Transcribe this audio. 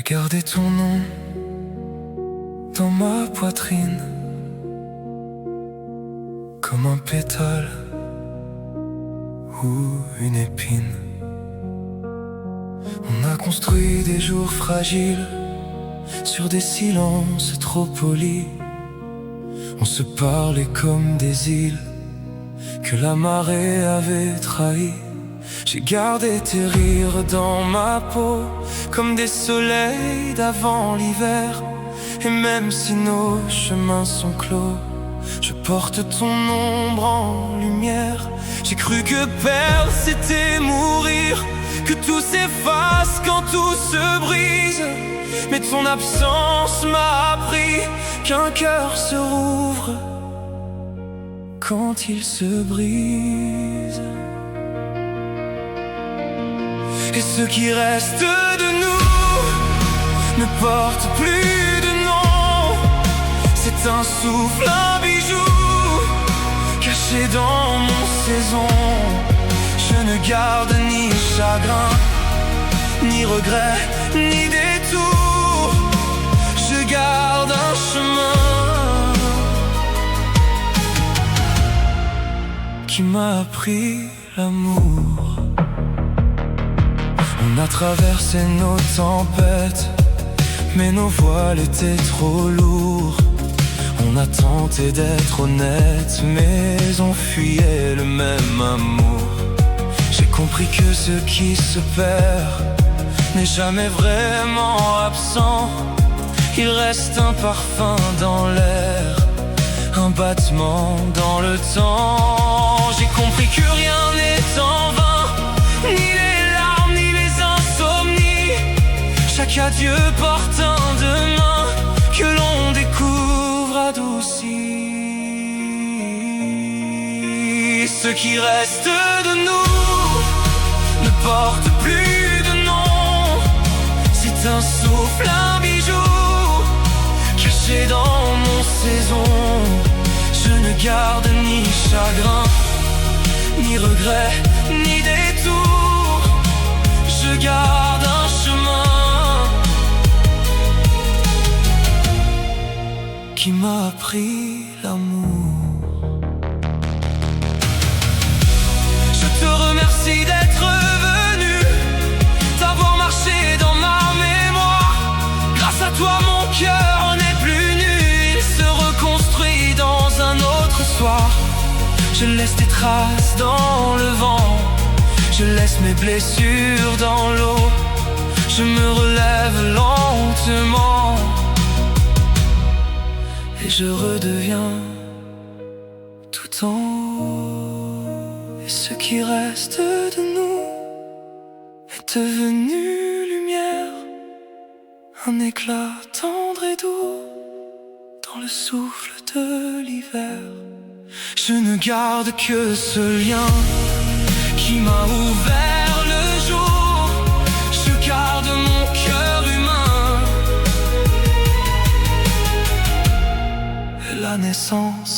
gardé ton nom dans ma poitrine, comme un pétale ou une épine. On a construit des jours fragiles sur des silences trop polis. On se parlait comme des îles que la marée avait trahies. J'ai gardé tes rires dans ma peau comme des soleils d'avant l'hiver. Et même si nos chemins sont clos, je porte ton ombre en lumière. J'ai cru que perdre c'était mourir, que tout s'efface quand tout se brise. Mais ton absence m'a appris qu'un cœur se rouvre quand il se brise. Et ce qui reste de nous ne porte plus de nom. C'est un souffle, un bijou caché dans mon saison. Je ne garde ni chagrin, ni regret, ni détour. Je garde un chemin qui m'a appris l'amour. On a traversé nos tempêtes, mais nos voiles étaient trop lourds. On a tenté d'être honnête, mais on fuyait le même amour. J'ai compris que ce qui se perd n'est jamais vraiment absent. Il reste un parfum dans l'air, un battement dans le temps. J'ai compris que rien n'est en vain, ni les larmes, ni les insomnies. Chaque adieu porte un demain que l'on découvre adouci. Ce qui reste de nous ne porte plus de nom. C'est un souffle, un bijou caché dans mon saison. Je ne garde ni chagrin, ni regret, ni détour. Je garde un chemin qui m'a appris l'amour. Je te remercie d'être venu, d'avoir marché dans ma mémoire. Grâce à toi mon cœur n'est plus nu, il se reconstruit dans un autre soir. Je laisse des traces dans le vent, je laisse mes blessures dans l'eau. Je me relève lentement et je redeviens tout en haut. Et ce qui reste de nous est devenu lumière, un éclat tendre et doux dans le souffle de l'hiver. Je ne garde que ce lien qui m'a ouvert le jour. Je garde mon cœur humain et la naissance